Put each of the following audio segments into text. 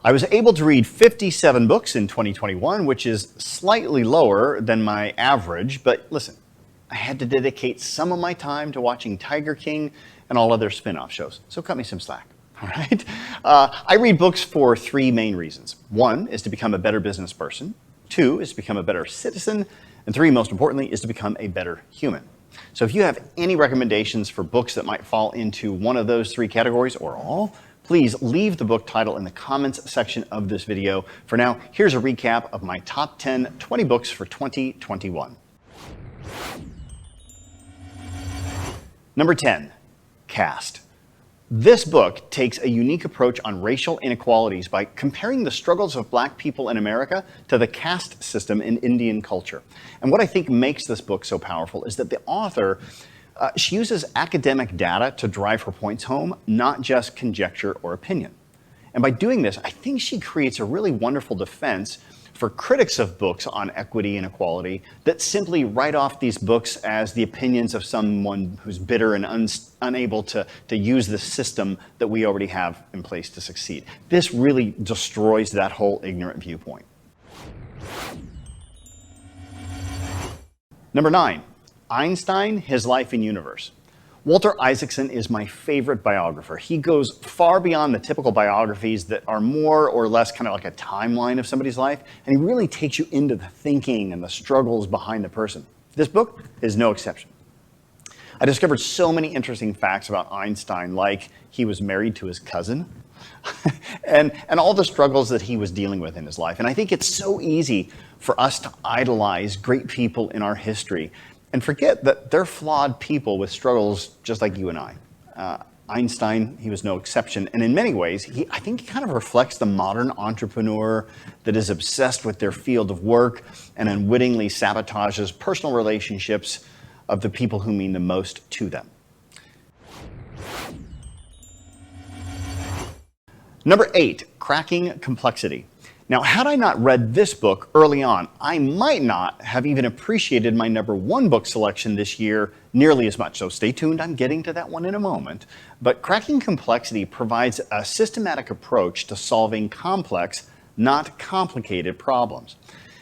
I was able to read 57 books in 2021, which is slightly lower than my average, but listen, I had to dedicate some of my time to watching Tiger King and all other spin-off shows, so cut me some slack, all right? I read books for three main reasons. One is to become a better business person. Two is to become a better citizen. And three, most importantly, is to become a better human. So if you have any recommendations for books that might fall into one of those three categories or all, please leave the book title in the comments section of this video. For now, here's a recap of my top 20 books for 2021. Number 10, Caste. This book takes a unique approach on racial inequalities by comparing the struggles of Black people in America to the caste system in Indian culture. And what I think makes this book so powerful is that the author she uses academic data to drive her points home, not just conjecture or opinion. And by doing this, I think she creates a really wonderful defense for critics of books on equity and equality that simply write off these books as the opinions of someone who's bitter and unable to use the system that we already have in place to succeed. This really destroys that whole ignorant viewpoint. Number 9. Einstein, His Life and Universe. Walter Isaacson is my favorite biographer. He goes far beyond the typical biographies that are more or less kind of like a timeline of somebody's life, and he really takes you into the thinking and the struggles behind the person. This book is no exception. I discovered so many interesting facts about Einstein, like he was married to his cousin, and all the struggles that he was dealing with in his life. And I think it's so easy for us to idolize great people in our history and forget that they're flawed people with struggles just like you and I. Einstein, he was no exception. And in many ways, I think he kind of reflects the modern entrepreneur that is obsessed with their field of work and unwittingly sabotages personal relationships of the people who mean the most to them. Number 8, Cracking Complexity. Now, had I not read this book early on, I might not have even appreciated my number 1 book selection this year nearly as much. So stay tuned, I'm getting to that one in a moment. But Cracking Complexity provides a systematic approach to solving complex, not complicated problems.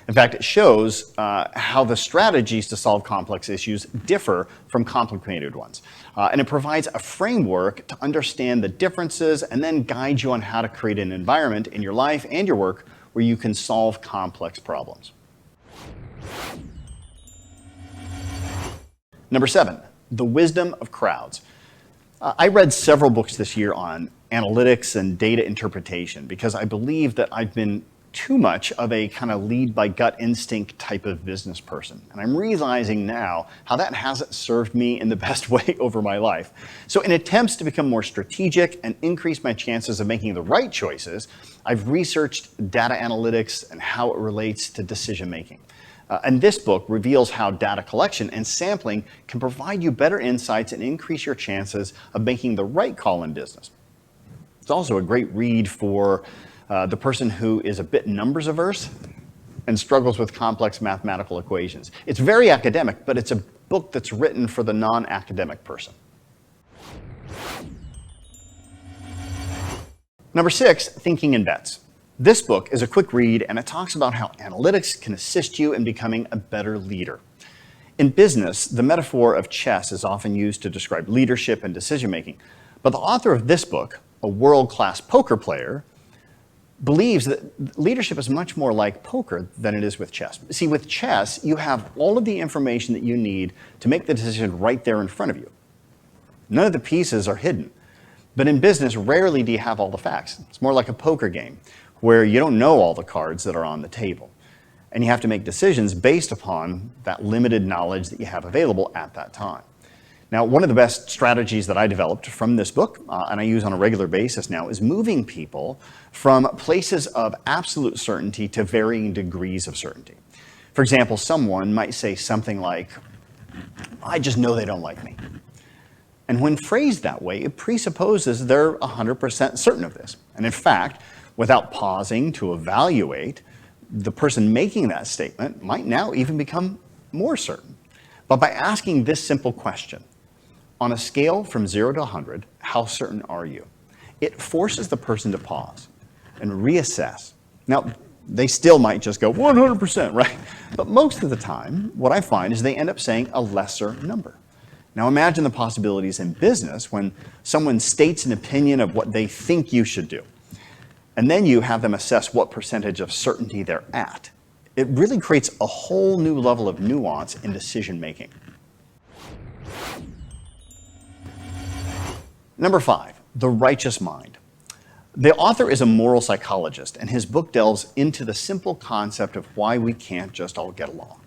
In fact, it shows how the strategies to solve complex issues differ from complicated ones. And it provides a framework to understand the differences and then guide you on how to create an environment in your life and your work where you can solve complex problems. Number 7, The Wisdom of Crowds. I read several books this year on analytics and data interpretation because I believe that I've been too much of a kind of lead by gut instinct type of business person. And I'm realizing now how that hasn't served me in the best way over my life. So in attempts to become more strategic and increase my chances of making the right choices, I've researched data analytics and how it relates to decision making. And this book reveals how data collection and sampling can provide you better insights and increase your chances of making the right call in business. It's also a great read for the person who is a bit numbers averse and struggles with complex mathematical equations. It's very academic, but it's a book that's written for the non-academic person. Number 6, Thinking in Bets. This book is a quick read and it talks about how analytics can assist you in becoming a better leader. In business, the metaphor of chess is often used to describe leadership and decision making, but the author of this book, a world-class poker player, believes that leadership is much more like poker than it is with chess. See, with chess, you have all of the information that you need to make the decision right there in front of you. None of the pieces are hidden. But in business, rarely do you have all the facts. It's more like a poker game where you don't know all the cards that are on the table. And you have to make decisions based upon that limited knowledge that you have available at that time. Now, one of the best strategies that I developed from this book, and I use on a regular basis now, is moving people from places of absolute certainty to varying degrees of certainty. For example, someone might say something like, I just know they don't like me. And when phrased that way, it presupposes they're 100% certain of this. And in fact, without pausing to evaluate, the person making that statement might now even become more certain. But by asking this simple question, on a scale from 0 to 100, how certain are you? It forces the person to pause. and reassess. Now, they still might just go 100%, right? But most of the time, what I find is they end up saying a lesser number. Now imagine the possibilities in business when someone states an opinion of what they think you should do, and then you have them assess what percentage of certainty they're at. It really creates a whole new level of nuance in decision making. Number 5, the righteous mind. The author is a moral psychologist, and his book delves into the simple concept of why we can't just all get along.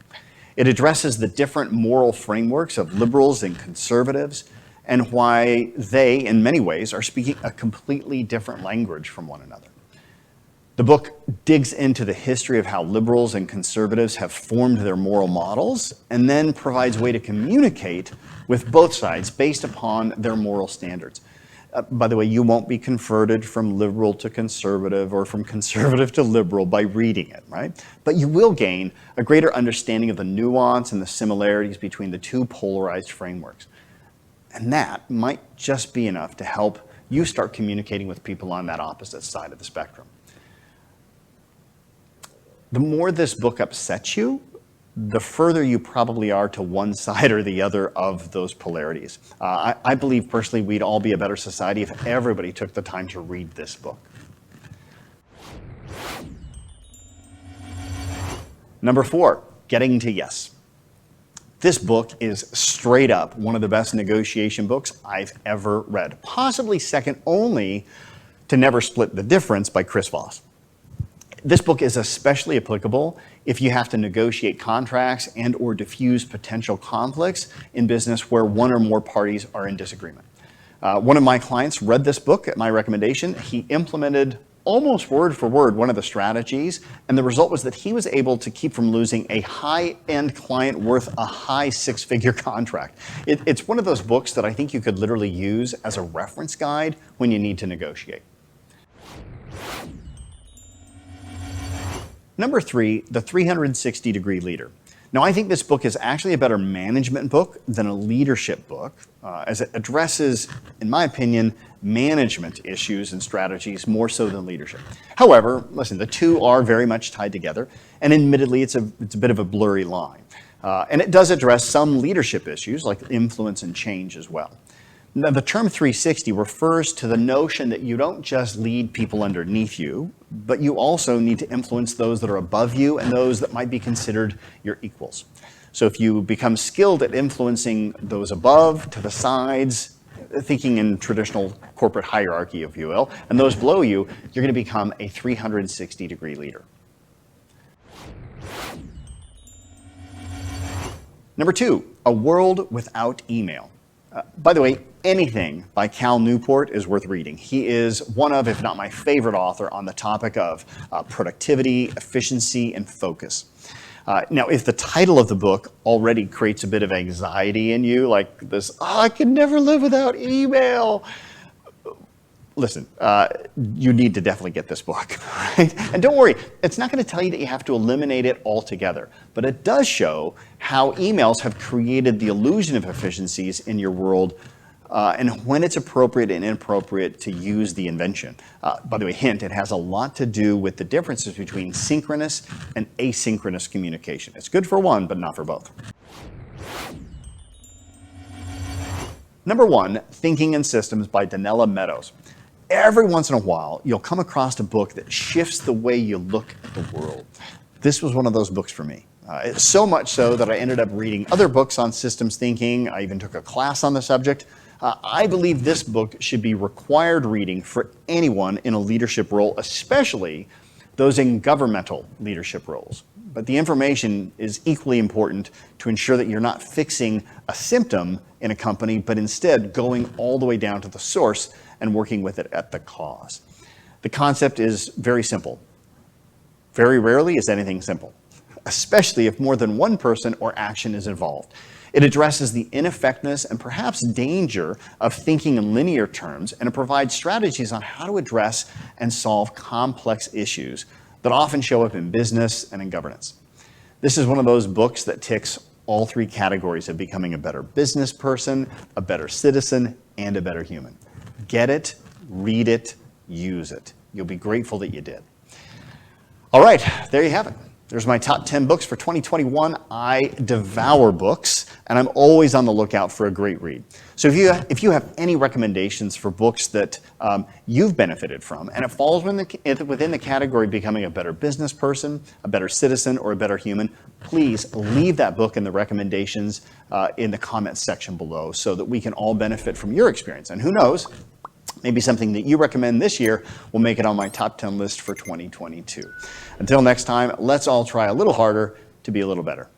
It addresses the different moral frameworks of liberals and conservatives, and why they, in many ways, are speaking a completely different language from one another. The book digs into the history of how liberals and conservatives have formed their moral models, and then provides a way to communicate with both sides based upon their moral standards. By the way, you won't be converted from liberal to conservative or from conservative to liberal by reading it, right? But you will gain a greater understanding of the nuance and the similarities between the two polarized frameworks. And that might just be enough to help you start communicating with people on that opposite side of the spectrum. The more this book upsets you, the further you probably are to one side or the other of those polarities. I believe personally we'd all be a better society if everybody took the time to read this book. Number 4, getting to yes. This book is straight up one of the best negotiation books I've ever read, possibly second only to Never Split the Difference by Chris Voss. This book is especially applicable if you have to negotiate contracts and or diffuse potential conflicts in business where one or more parties are in disagreement. One of my clients read this book at my recommendation. He implemented almost word for word one of the strategies, and the result was that he was able to keep from losing a high-end client worth a high six-figure contract. It's one of those books that I think you could literally use as a reference guide when you need to negotiate. Number 3, The 360-Degree Leader. Now, I think this book is actually a better management book than a leadership book, as it addresses, in my opinion, management issues and strategies more so than leadership. However, listen, the two are very much tied together, and admittedly, it's a bit of a blurry line. And it does address some leadership issues like influence and change as well. Now, the term 360 refers to the notion that you don't just lead people underneath you, but you also need to influence those that are above you and those that might be considered your equals. So if you become skilled at influencing those above, to the sides, thinking in traditional corporate hierarchy, if you will, and those below you, you're going to become a 360-degree leader. Number 2, A World Without Email. By the way, anything by Cal Newport is worth reading. He is one of, if not my favorite author on the topic of productivity, efficiency, and focus. Now, if the title of the book already creates a bit of anxiety in you, like this, I could never live without email. Listen, you need to definitely get this book, right? And don't worry, it's not going to tell you that you have to eliminate it altogether, but it does show how emails have created the illusion of efficiencies in your world, and when it's appropriate and inappropriate to use the invention. By the way, hint, it has a lot to do with the differences between synchronous and asynchronous communication. It's good for one, but not for both. Number 1, Thinking in Systems by Donella Meadows. Every once in a while, you'll come across a book that shifts the way you look at the world. This was one of those books for me. So much so that I ended up reading other books on systems thinking. I even took a class on the subject. I believe this book should be required reading for anyone in a leadership role, especially those in governmental leadership roles. But the information is equally important to ensure that you're not fixing a symptom in a company, but instead going all the way down to the source and working with it at the cause. The concept is very simple. Very rarely is anything simple, especially if more than one person or action is involved. It addresses the ineffectiveness and perhaps danger of thinking in linear terms, and it provides strategies on how to address and solve complex issues that often show up in business and in governance. This is one of those books that ticks all 3 categories of becoming a better business person, a better citizen, and a better human. Get it, read it, use it. You'll be grateful that you did. All right, there you have it. There's my top 10 books for 2021. I devour books, and I'm always on the lookout for a great read. So if you have any recommendations for books that you've benefited from, and it falls within the category of becoming a better business person, a better citizen, or a better human, please leave that book in the recommendations in the comments section below so that we can all benefit from your experience. And who knows, maybe something that you recommend this year will make it on my top 10 list for 2022. Until next time, let's all try a little harder to be a little better.